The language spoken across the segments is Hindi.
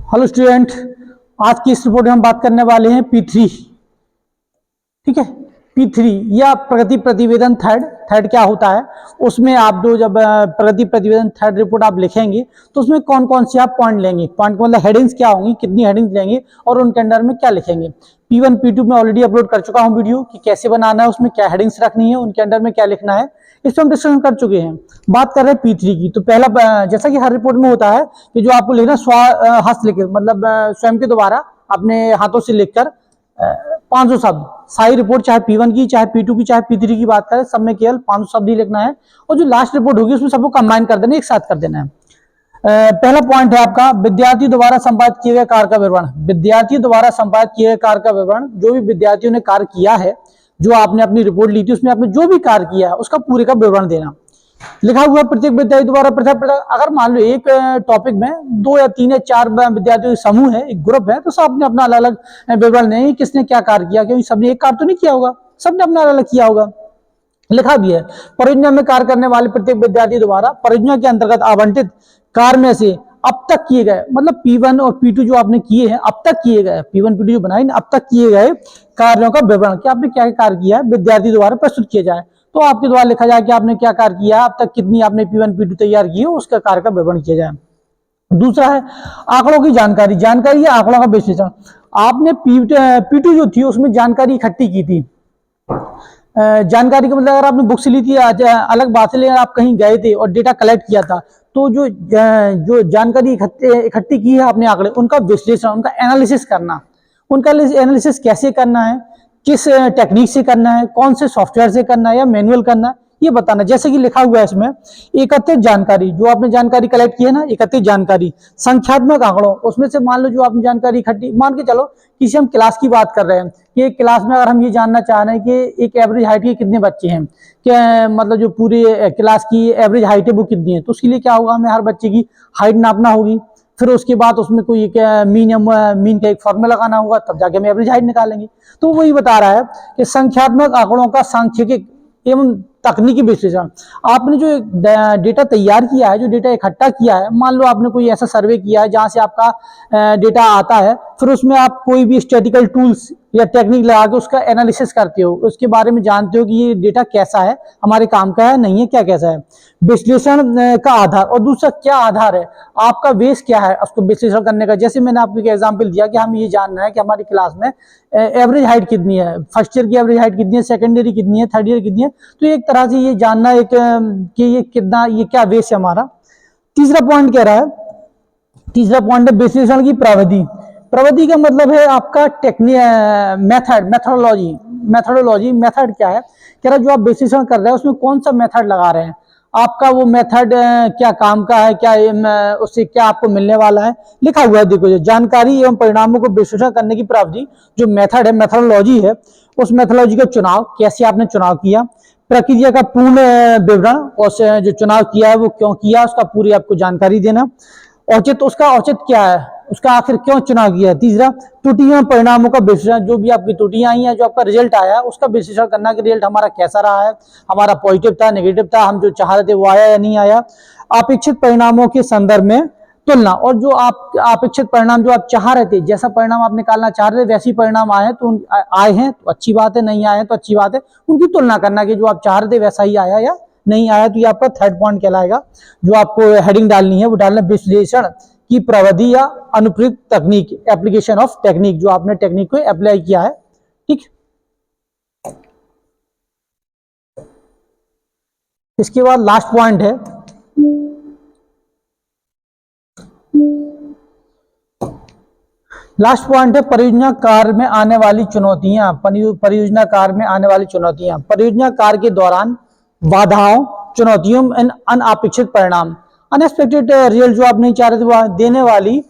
हेलो स्टूडेंट, आज की इस रिपोर्ट में हम बात करने वाले हैं P3। ठीक है, P3 या प्रगति प्रतिवेदन थर्ड। थर्ड क्या होता है, उसमें आप जब प्रगति प्रतिवेदन थर्ड रिपोर्ट आप लिखेंगे तो उसमें कौन कौन से आप पॉइंट लेंगे। पॉइंट मतलब हेडिंग्स क्या होंगी, कितनी हेडिंग्स लेंगे और उनके अंडर में क्या लिखेंगे। P1 P2 में ऑलरेडी अपलोड कर चुका हूं वीडियो कि कैसे बनाना है, उसमें क्या हेडिंग्स रखनी है, उनके अंडर में क्या लिखना है, इस पर हम डिस्कशन कर चुके हैं। बात कर रहे हैं P3 की। तो पहला, जैसा कि हर रिपोर्ट में होता है कि जो आपको लिखना हस्त लिखित, मतलब स्वयं के द्वारा अपने हाथों से लिखकर 500 शब्द। सारी रिपोर्ट चाहे P1 की, चाहे P2 की, चाहे P3 की बात करें, सब में केवल 500 शब्द ही लिखना है और जो लास्ट रिपोर्ट होगी उसमें सबको कंबाइन कर देना, एक साथ कर देना है। पहला पॉइंट है आपका विद्यार्थी द्वारा संपादित किए गए कार्य का विवरण। विद्यार्थी द्वारा संपादित किए गए कार्य का विवरण, जो भी विद्यार्थियों ने कार्य किया है, जो आपने अपनी रिपोर्ट ली थी उसमें आपने जो भी कार्य किया है उसका पूरे का विवरण देना। लिखा हुआ प्रत्येक विद्यार्थी द्वारा अगर मान लो एक टॉपिक में 2 या 3 या 4 विद्यार्थियों का समूह है, एक ग्रुप है, तो सब अपने अपना अलग अलग विवरण नहीं, किसने क्या कार्य किया, क्योंकि सबने एक कार्य तो नहीं किया होगा, सबने अपना अलग अलग किया होगा। लिखा भी है परियोजना में कार्य करने वाले प्रत्येक विद्यार्थी द्वारा परियोजना के अंतर्गत आवंटित कार्य में से अब तक किए गए, मतलब P1 और P2 जो आपने किए हैं, अब तक किए गए, P1 P2 जो बनाए अब तक किए गए कार्यों का विवरण, कि आपने क्या कार्य किया है, विद्यार्थी द्वारा प्रस्तुत किया जाए। तो आपके द्वारा लिखा जाए कि आपने क्या कार्य किया, अब तक कितनी आपने P1 P2 तैयार की है, उसका कार्य का विवरण किया जाए। दूसरा है आंकड़ों की जानकारी। जानकारी या आंकड़ों का विश्लेषण। आपने P2 जो थी उसमें जानकारी इकट्ठी की थी। जानकारी का मतलब अगर आपने बुक से ली थी अलग बात है, लेकिन आप कहीं गए थे और डेटा कलेक्ट किया था, तो जो जानकारी इकट्ठी की है आपने आंकड़े, उनका विश्लेषण, उनका एनालिसिस करना। उनका एनालिसिस कैसे करना है, किस टेक्निक से करना है, कौन से सॉफ्टवेयर से करना है या मैनुअल करना है, ये बताना। जैसे कि लिखा हुआ है इसमें एकत्रित जानकारी, जो आपने जानकारी कलेक्ट की है ना, एकत्रित जानकारी। संख्यात्मक आंकड़ों, उसमें से मान लो जो आपने जानकारी इकट्ठी, मान के चलो किसी हम क्लास की बात कर रहे हैं कि एक क्लास में अगर हम ये जानना चाह रहे हैं कि एक एवरेज हाइट के कितने बच्चे हैं, क्या मतलब जो पूरी क्लास की एवरेज हाइट है वो कितनी है, तो उसके लिए क्या होगा, हमें हर बच्चे की हाइट नापना होगी। फिर उसके बाद उसमें कोई मीन का एक फॉर्मूला लगाना होगा, तब जाके हम एवरेज हाइट निकालेंगे। तो वही बता रहा है कि संख्यात्मक आंकड़ों का सांख्यिकीय एवं तकनीकी विश्लेषण। आपने जो डेटा तैयार किया है, जो डेटा इकट्ठा किया है, मान लो आपने कोई ऐसा सर्वे किया है जहां से आपका डेटा आता है, फिर उसमें आप कोई भी स्टैटिकल टूल्स या टेक्निक लगा के उसका एनालिसिस करते हो, उसके बारे में जानते हो कि ये डेटा कैसा है, हमारे काम का है नहीं है, क्या कैसा है। विश्लेषण का आधार, और दूसरा क्या आधार है, आपका बेस क्या है उसको विश्लेषण करने का। जैसे मैंने आपको एक एग्जांपल दिया कि हम ये जानना है कि हमारी क्लास में एवरेज हाइट कितनी है, फर्स्ट ईयर की एवरेज हाइट कितनी है, सेकेंड ईयर कितनी है, थर्ड ईयर कितनी है। तो एक तरह से ये जानना है कि ये कितना, ये क्या बेस है हमारा। तीसरा पॉइंट कह रहा है, तीसरा पॉइंट है विश्लेषण की प्रविधि। प्रविधि का मतलब है आपका मेथोडोलॉजी। मेथड क्या है, कह रहा जो आप विश्लेषण कर रहे हैं उसमें कौन सा मेथड लगा रहे हैं, आपका वो मेथड क्या काम का है, क्या उससे क्या आपको मिलने वाला है। लिखा हुआ है, देखो, जो जानकारी एवं परिणामों को विश्लेषण करने की प्रविधि, जो मेथड है, मेथोडोलॉजी है, उस मेथोडोलॉजी का चुनाव, कैसे आपने चुनाव किया, प्रक्रिया का पूर्ण विवरण, और जो चुनाव किया है वो क्यों किया, उसका पूरी आपको जानकारी देना। औचित्य, उसका औचित्य क्या है, उसका आखिर क्यों चुनाव किया है। तीसरा त्रुटियों परिणामों का विश्लेषण, जो भी आपकी त्रुटियां आई हैं, जो आपका रिजल्ट आया, उसका विश्लेषण करना कि रिजल्ट हमारा कैसा रहा है, हमारा पॉजिटिव था, नेगेटिव था, हम जो चाह रहे थे वो आया या नहीं आया। अपेक्षित परिणामों के संदर्भ में तुलना, और जो आप अपेक्षित परिणाम जो आप चाह रहे थे, जैसा परिणाम आप निकालना चाह रहे थे वैसी परिणाम आए तो आए हैं तो अच्छी बात है, नहीं आए तो अच्छी बात है, उनकी तुलना करना कि जो आप चाह रहे थे वैसा ही आया या नहीं आया। तो ये आपका थर्ड पॉइंट कहलाएगा। जो आपको हेडिंग डालनी है वो डालना विश्लेषण की प्रविधि या अनुप्रयुक्त तकनीक, एप्लीकेशन ऑफ टेक्निक, जो आपने टेक्निक को अप्लाई किया है। ठीक, इसके बाद लास्ट पॉइंट है परियोजना कार्य में आने वाली चुनौतियां। परियोजना कार्य में आने वाली चुनौतियां, परियोजना कार्य के दौरान बाधाओं, चुनौतियों, अनअपेक्षित परिणाम, अनएक्सपेक्टेड रिजल्ट, जो आप नहीं चाह रहे थे वो देने वाली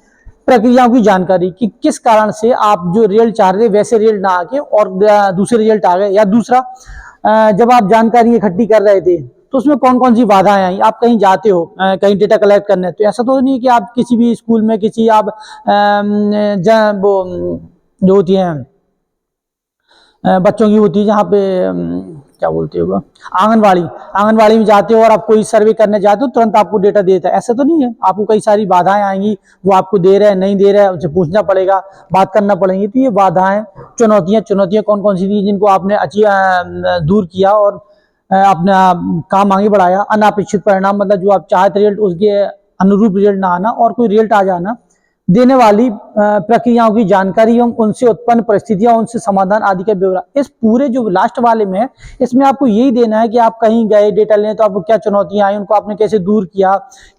प्रक्रियाओं की जानकारी, कि किस कारण से आप जो रिजल्ट चाह रहे थे वैसे रिजल्ट ना आके और दूसरे रिजल्ट आ गए। या दूसरा, जब आप जानकारी इकट्ठी कर रहे थे तो उसमें कौन कौन सी बाधाएं आई। आप कहीं जाते हो कहीं डेटा कलेक्ट करने, तो ऐसा तो नहीं कि आप किसी भी स्कूल में किसी आप वो जो होती हैं बच्चों की होती है जहाँ पे क्या बोलते हो, आंगनवाड़ी में जाते हो और आप कोई सर्वे करने जाते हो, तुरंत आपको डेटा देता है, ऐसा तो नहीं है। आपको कई सारी बाधाएं आएंगी, वो आपको दे रहे हैं नहीं दे रहे हैं, उनसे पूछना पड़ेगा, बात करना पड़ेगी। तो ये बाधाएं, चुनौतियां कौन कौन सी थी जिनको आपने दूर किया और अपना काम आगे बढ़ाया। अनापेक्षित परिणाम मतलब जो आप चाहते रिजल्ट उसके अनुरूप रिजल्ट ना आना और कोई रिजल्ट आ जाना। देने वाली प्रक्रियाओं की जानकारी एवं उनसे उत्पन्न परिस्थितियां, उनसे समाधान आदि का ब्यौरा। इस पूरे जो लास्ट वाले में है, इसमें आपको यही देना है कि आप कहीं गए डेटा लें तो आपको क्या चुनौतियां आई, उनको आपने कैसे दूर किया,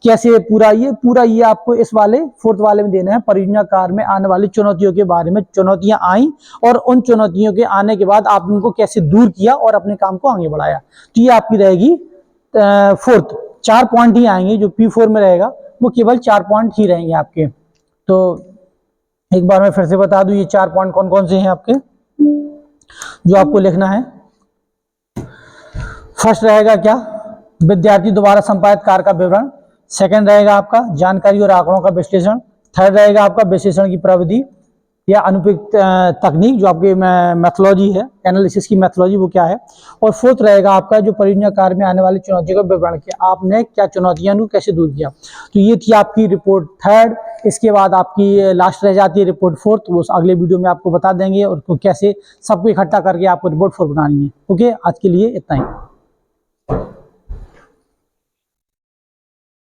कैसे पूरा ये आपको इस वाले फोर्थ वाले में देना है। परियोजना कार्य में आने वाली चुनौतियों के बारे में, चुनौतियां आई और उन चुनौतियों के आने के बाद आप उनको कैसे दूर किया और अपने काम को आगे बढ़ाया। तो ये आपकी रहेगी फोर्थ। 4 पॉइंट ही आएंगे, जो P4 में रहेगा वो केवल 4 पॉइंट ही रहेंगे आपके। तो एक बार मैं फिर से बता दूं ये 4 पॉइंट कौन कौन से हैं आपके जो आपको लिखना है। फर्स्ट रहेगा क्या, विद्यार्थी द्वारा संपादित कार्य का विवरण। सेकंड रहेगा आपका जानकारी और आंकड़ों का विश्लेषण। थर्ड रहेगा आपका विश्लेषण की प्रविधि या अनुपयुक्त तकनीक, जो आपकी मैथोलॉजी है, एनालिसिस की मैथोलॉजी वो क्या है। और फोर्थ रहेगा आपका जो परियोजना कार्य में आने वाली चुनौतियों का विवरण किया, आपने क्या चुनौतियां कैसे दूर किया। तो ये थी आपकी रिपोर्ट थर्ड। इसके बाद आपकी लास्ट रह जाती है रिपोर्ट फोर्थ, वो अगले वीडियो में आपको बता देंगे और कैसे सबको इकट्ठा करके आपको रिपोर्ट फोर्थ बनानी है। ओके, आज के लिए इतना ही।